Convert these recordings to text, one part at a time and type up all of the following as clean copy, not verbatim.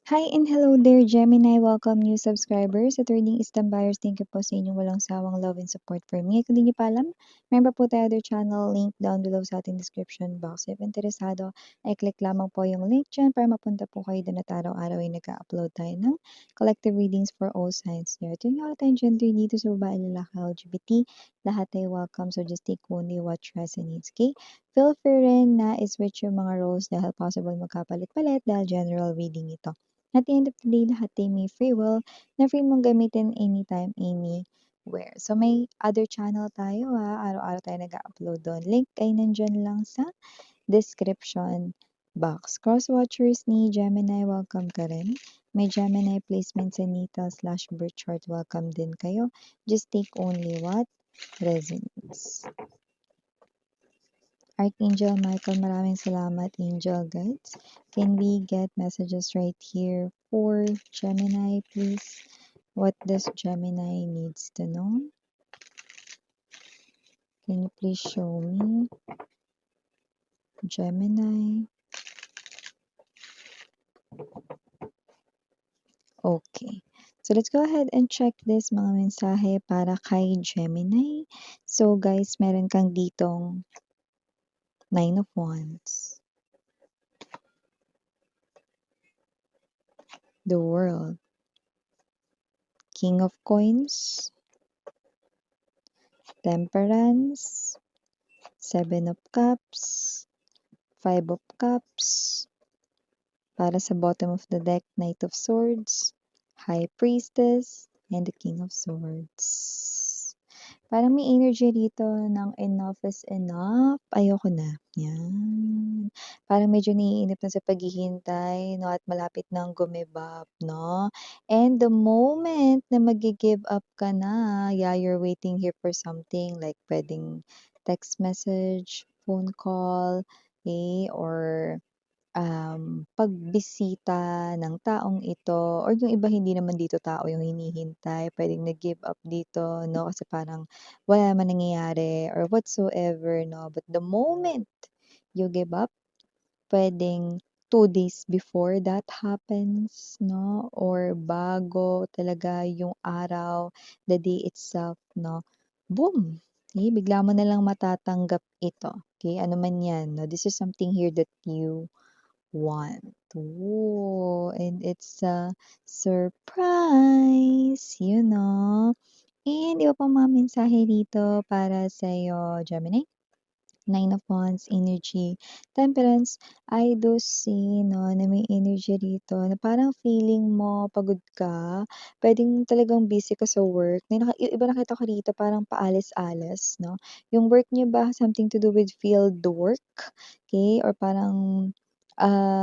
Hi and hello there, Gemini. Welcome new subscribers. Sa Trading Island Buyers, thank you po sa inyong walang sawang love and support for me. Kung di niyo pa alam, member po tayo other channel, link down below sa ating description box. If interesado, ay click lamang po yung link dyan para mapunta po kayo doon at araw-araw ay nag-upload tayo ng collective readings for all signs here. Ito yung tayong gender dito sa babae, lalaki, LGBT. Lahat ay welcome, so just take only what resonates, okay? Feel free rin na i-switch yung mga roles dahil possible magkapalit-palit dahil general reading ito. At the end of the day, lahat ay may free will na free mong gamitin anytime, anywhere. So, may other channel tayo araw-araw tayo nag-upload doon. Link ay nandyan lang sa description box. Cross-watchers ni Gemini, welcome ka rin. May Gemini placement sa natal/birth chart, welcome din kayo. Just take only what resonates. Archangel Michael, maraming salamat, Angel Guides. Can we get messages right here for Gemini, please? What does Gemini needs to know? Can you please show me? Gemini. Okay. So, let's go ahead and check this mga mensahe para kay Gemini. So, guys, meron kang ditong Nine of Wands. The World. King of Coins. Temperance. Seven of Cups. Five of Cups. Para sa bottom of the deck, Knight of Swords. High Priestess. And the King of Swords. Parang may energy dito ng enough is enough. Ayoko na. Yan. Parang medyo naiinip na sa paghihintay, no? At malapit nang gumibap, no? And the moment na magi-give up ka na, yeah, you're waiting here for something like pwedeng text message, phone call, okay? Or pagbisita ng taong ito or yung iba hindi naman dito tao yung hinihintay, puwedeng nag-give up dito 'no, kasi parang wala naman nangyayari or whatsoever 'no. But the moment you give up, puwedeng 2 days before that happens 'no, or bago talaga yung araw, the day itself 'no, boom! Okay, bigla mo na lang matatanggap ito, okay? Ano man 'yan 'no, this is something here that you want. Ooh, and it's a surprise, you know. And iba pang mga mensahe dito para sa'yo, Gemini. Nine of Wands energy. Temperance, I do see 'no, na may energy dito na parang feeling mo pagod ka, puwedeng talagang busy ka sa work. May yung iba nakita ko rito parang paalis-alis 'no. Yung work niyo ba something to do with field work, okay, or parang,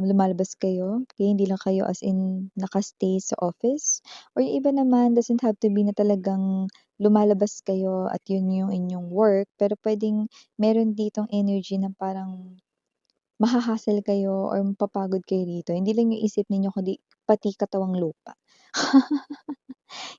lumalabas kayo, okay, hindi lang kayo as in naka-stay sa office, or yung iba naman doesn't have to be na talagang lumalabas kayo at yun yung inyong work, pero puwedeng meron ditong energy na parang maha-hassle kayo or mapapagod kayo rito. Hindi lang yung isip ninyo kundi pati katawang lupa.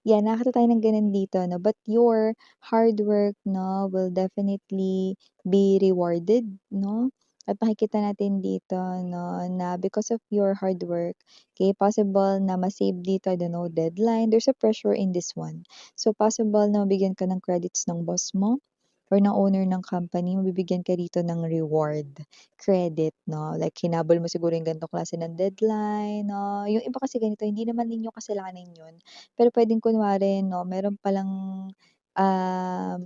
Yeah, nakakita tayo ng gano'n dito 'no, but your hard work 'no, will definitely be rewarded 'no, at makikita natin dito 'no, na because of your hard work, okay, possible na ma-save dito, I don't know, deadline. There's a pressure in this one. So, possible na mabigyan ka ng credits ng boss mo or ng owner ng company, mabibigyan ka dito ng reward, credit 'no, like hinabol mo siguro yung ganitong klase ng deadline 'no. Yung iba kasi ganito, hindi naman ninyo kasalanan yun. Pero puwedeng kunwari 'no, meron palang, um,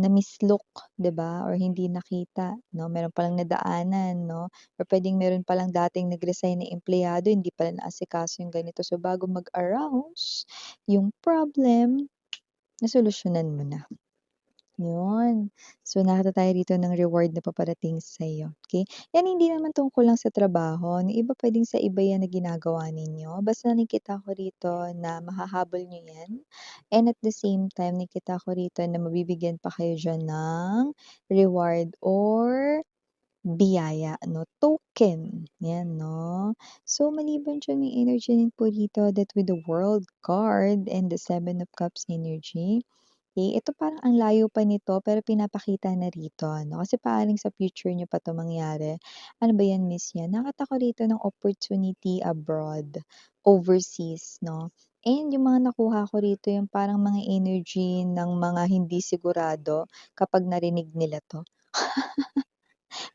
na-mislook 'di ba or hindi nakita 'no, meron palang nadaanan 'no, or puwedeng meron palang dating nag-resign na empleyado hindi pala naasikaso yung ganito. So, bago mag-arouse yung problem, nasolusyonan mo na. Yun. So, nakita tayo dito ng reward na paparating sa'yo, okey? Yan hindi naman tungkol lang sa trabaho, yung iba puwedeng sa iba yan na ginagawa ninyo. Basta nakikita ko rito na mahahabol niyo yan and at the same time nakikita ko rito na mabibigyan pa kayo diyan ng reward or biyaya 'no, token, yan 'no. So, maliban diyan may energy din po dito that with the World card and the Seven of Cups energy. Ito parang ang layo pa nito pero pinapakita na rito 'no, kasi paring sa future niyo pa 'to mangyari. Ano ba 'yan, Miss 'yan? Nakita ko rito ng opportunity abroad, overseas 'no. And yung mga nakuha ko rito yung parang mga energy ng mga hindi sigurado kapag narinig nila 'to.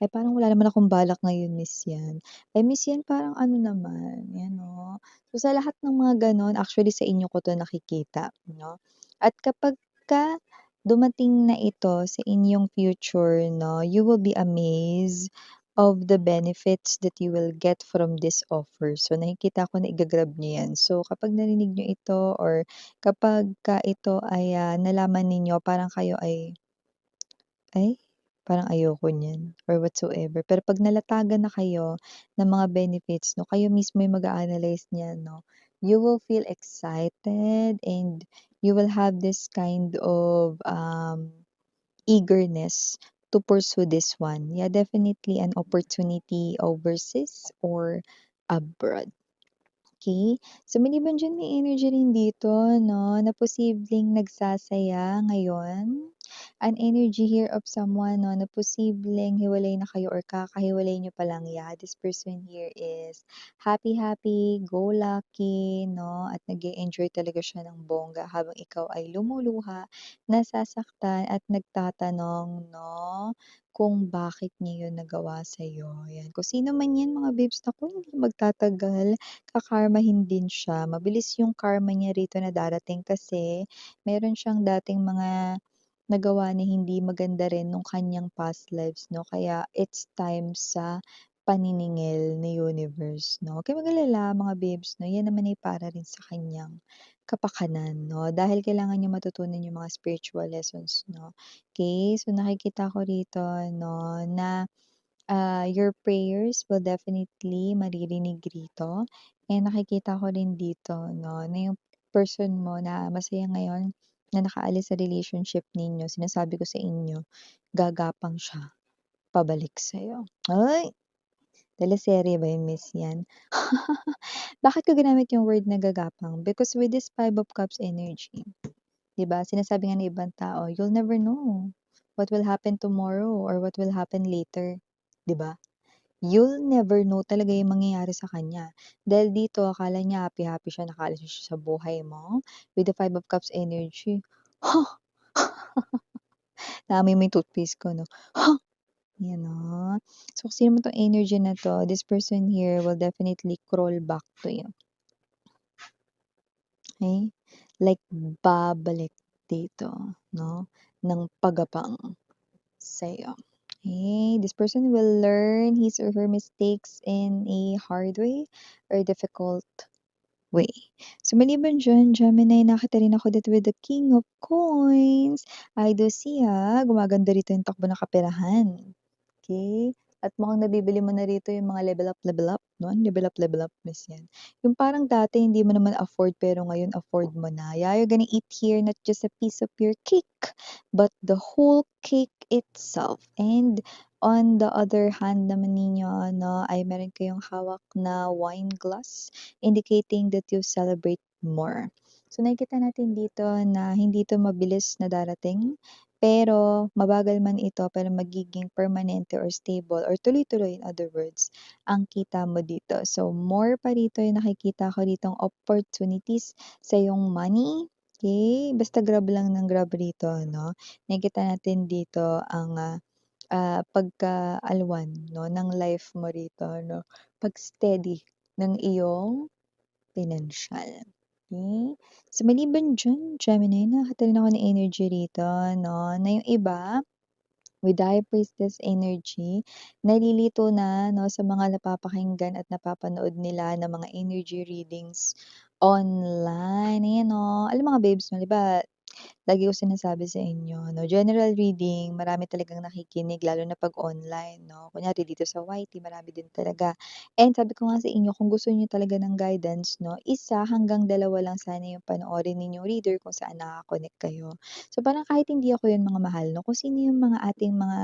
Ay, parang wala naman akong balak ngayon, Miss 'yan. Ay, Miss 'yan parang ano naman, 'yan oh. So, sa lahat ng mga gano'n, actually sa inyo ko 'to nakikita 'no. At kapagka dumating na ito sa inyong future 'no, you will be amazed of the benefits that you will get from this offer. So, nakikita ko na iga-grab niyo 'yan. So, kapag narinig niyo ito or kapagka ito ay, nalaman ninyo parang kayo ay ay, parang ayoko niyan or whatsoever. Pero 'pag nalatagan na kayo ng mga benefits 'no, kayo mismo yung mag-a-analyze niyan 'no. You will feel excited and you will have this kind of, eagerness to pursue this one. Yeah, definitely an opportunity overseas or abroad. Okay, so maliban diyan may energy rin dito 'no, na posibleng nagsasaya ngayon. An energy here of someone 'no, na posibleng hiwalay na kayo or kakahiwalay niyo pa lang. Yeah, this person here is happy-happy, go lucky 'no, at nag-e-enjoy talaga siya ng bongga habang ikaw ay lumuluha, nasasaktan at nagtatanong 'no, kung bakit niya yun nagawa sa'yo. Yan, kung sino man yan mga babes, naku hindi magtatagal. Kakarmahin din siya, mabilis yung karma niya rito na darating kasi meron siyang dating mga nagawa na hindi maganda rin nung kanyang past lives 'no, kaya it's time sa paniningil ni universe 'no. Huwag kayong mag-alala mga babes 'no, yan naman ay para rin sa kanyang kapakanan 'no, dahil kailangan niyang matutunan yung mga spiritual lessons 'no. Okay, so nakikita ko rito 'no na your prayers will definitely maririnig rito. And nakikita ko rin dito 'no, na yung person mo na masaya ngayon na nakaalis sa relationship ninyo, sinasabi ko sa inyo, gagapang siya pabalik sa'yo. Ay! Teleserye ba yun, Miss 'yan? Bakit ko ginamit yung word na gagapang? Because with this Five of Cups energy, 'di ba, sinasabi nga ng ibang tao, "You'll never know what will happen tomorrow or what will happen later." 'Di ba? You'll never know talaga yung mangyayari sa kanya. Dahil dito akala niya happy-happy siya, nakaalis na siya sa buhay mo, with the Five of Cups energy, "Ha!" Naamoy mo yung toothpaste ko 'no, "Ha!" Yan, ah. So, kung sino man 'tong energy na 'to, this person here will definitely crawl back to you, okey? Like babalik dito 'no, ng pagapang sa'yo. Okay, this person will learn his or her mistakes in a hard way or difficult way. So, maliban diyan, Gemini, nakita rin ako dito with the King of Coins. I do see, gumaganda rito yung takbo ng kaperahan. Okay, at mukhang nabibili mo na rito yung mga level up 'no, level up, miss 'yan. Yung parang dati hindi mo naman afford pero ngayon afford mo na. Yeah, you're gonna eat here not just a piece of your cake, but the whole cake itself. And on the other hand naman ninyo 'no, ay meron kayong hawak na wine glass, indicating that you celebrate more. So, nakikita natin dito na hindi 'to mabilis na darating, pero mabagal man ito pero magiging permanente or stable or tuloy-tuloy in other words, ang kita mo dito. So, more pa rito yung nakikita ko ditong opportunities sa iyong money, okay. Basta grab lang ng grab rito 'no. Nakikita natin dito ang, pagkaalwan 'no ng life mo rito 'no, pag-steady ng iyong pinansiyal, okey. So, maliban diyan, Gemini, nakakita rin ako ng energy rito 'no, na yung iba with the High Priestess energy, nalilito na 'no, sa mga napapakinggan at napapanood nila ng mga energy readings online. Ayan 'no, alam mo mga babes 'no, 'di ba lagi ko sinasabi sa inyo 'no, general reading marami talagang nakikinig lalo na 'pag online 'no. Kunyari dito sa YT marami din talaga. And sabi ko nga sa inyo kung gusto niyo talaga ng guidance 'no, 1 hanggang 2 lang sana yung panoorin ninyong reader kung saan naka-connect kayo. So, parang kahit hindi ako yun mga mahal 'no, kung sino yung mga ating mga,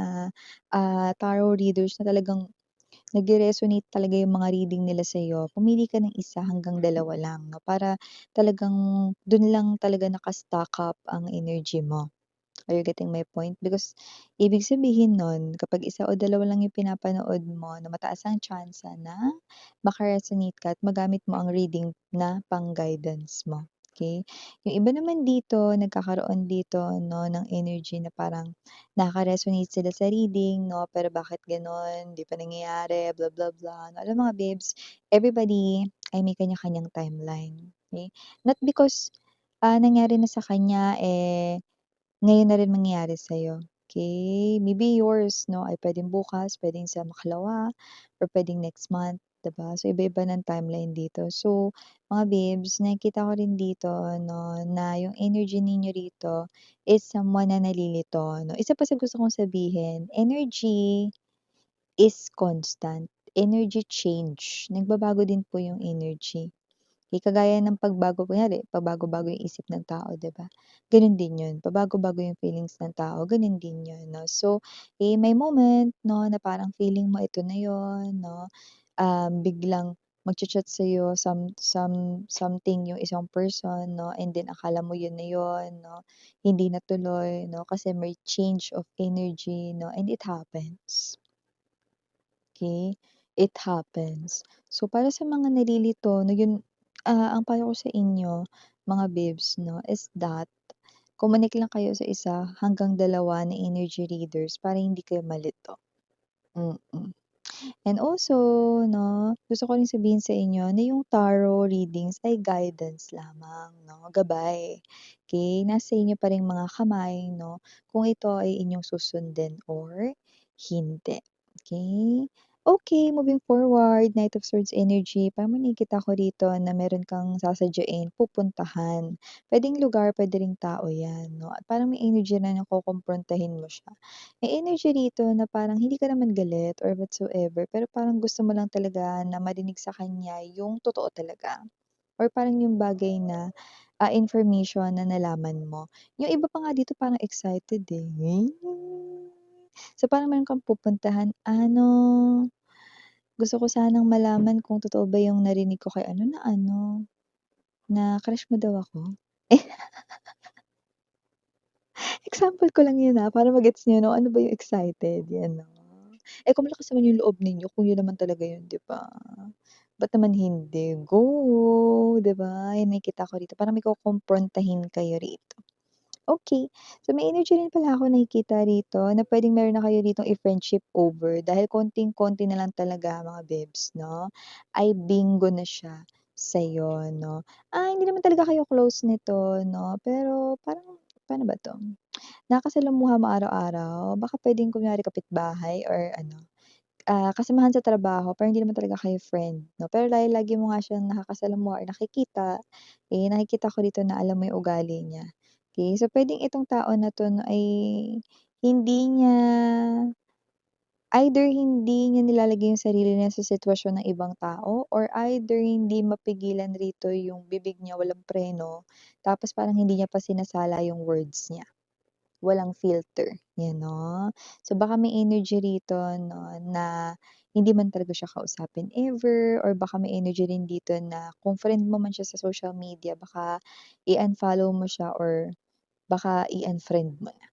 tarot readers na talagang nagre-resonate talaga yung mga reading nila sa'yo, pumili ka ng 1 hanggang 2 lang 'no, para talagang dun lang talaga naka-stock up ang energy mo. Are you getting my point? Because ibig sabihin nun kapag 1 o 2 lang yung pinapanood mo na mataas ang tsansa na maka-resonate ka at magamit mo ang reading na pang-guidance mo, okey? Yung iba naman dito nagkakaroon dito 'no ng energy na parang nakaka-resonate sila sa reading 'no, pero bakit gano'n, 'di pa nangyayari, blah, blah, blah. Alam mo mga babes, everybody ay may kanya-kanyang timeline, okey? Not because, nangyari na sa kanya, ngayon na rin mangyayari sa'yo, okey? Maybe yours 'no, ay puwedeng bukas, puwedeng sa makalawa, or puwedeng next month, 'di ba? So, iba-iba ng timeline dito. So, mga babes, nakikita ko rin dito 'no, na yung energy ninyo rito is someone na nalilito 'no. Isa pa sa gusto kong sabihin, energy is constant, energy change, nagbabago din po yung energy. Kagaya ng pagbago kunyari pabago-bago yung isip ng tao, 'di ba? Gano'n din 'yun, pabago-bago yung feelings ng tao, gano'n din 'yun 'no. So, may moment 'no, na parang feeling mo ito na 'yun 'no, biglang magcha-chat sa'yo something yung isang person 'no, and then akala mo 'yun na 'yun 'no, hindi natuloy 'no, kasi may change of energy 'no, and it happens. Okay, it happens. So, para sa mga nalilito 'no, yun, ang payo ko sa inyo, mga babes 'no, is that kumonek lang kayo sa 1 hanggang 2 na energy readers para hindi kayo malito. Mm. And also 'no, gusto ko rin sabihin sa inyo na yung tarot readings ay guidance lamang 'no, gabay. Okay, nasa inyo pa ring mga kamay 'no, kung ito ay inyong susundin or hindi, okay. Okay, moving forward, Knight of Swords energy, parang may nakikita ko rito na meron kang sasadyain, pupuntahan. Puwedeng lugar, puwede ring tao 'yan 'no, at parang may energy na na kokomprontahin mo siya. May energy rito na parang hindi ka naman galit or whatsoever, pero parang gusto mo lang talaga na marinig sa kanya yung totoo talaga or parang yung bagay na, information na nalaman mo. Yung iba pa nga dito parang excited, eh. So, parang meron kang pupuntahan, ano, gusto ko sanang malaman kung totoo ba yung narinig ko kay ano na ano, na crush mo daw ako. Example ko lang yun, para ma-gets niyo 'no, ano ba yung excited, yan 'no. Kung malakas naman yung loob ninyo, kung yun naman talaga yun, 'di ba? Ba't naman hindi, go, 'di ba? Yung nakikita ko rito, parang may kokomprontahin kayo rito. Okay, so may energy rin pala ako nakikita rito na puwedeng meron na kayo ditong i-friendship over dahil konting-konti na lang talaga mga babes 'no, ay bingo na siya sa'yo 'no. Hindi naman talaga kayo close nito 'no, pero parang paano ba 'to? Nakakasalamuha mo araw-araw, baka puwedeng kunwari kapitbahay or ano, kasamahan sa trabaho pero hindi naman talaga kayo friend 'no, pero dahil lagi mo nga siyang nakakasalamuha or nakikita, nakikita ko dito na alam mo yung ugali niya. Okay, so puwedeng itong tao na 'to 'no ay hindi niya either hindi niya nilalagay yung sarili niya sa sitwasyon ng ibang tao or either hindi mapigilan rito yung bibig niya walang preno, tapos parang hindi niya pa sinasala yung words niya. Walang filter, 'yan 'no. So, baka may energy rito 'no, na hindi man talaga siya kausapin ever or baka may energy rin dito na kung friend mo man siya sa social media baka i-unfollow mo siya or baka i-unfriend mo na.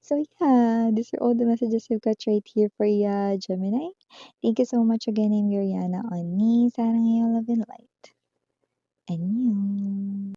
So, yeah, these are all the messages I've got right here for ya, Gemini. Thank you so much again, I'm Yuriana on ni Sarang Ngayong Love and Light. Annyeong.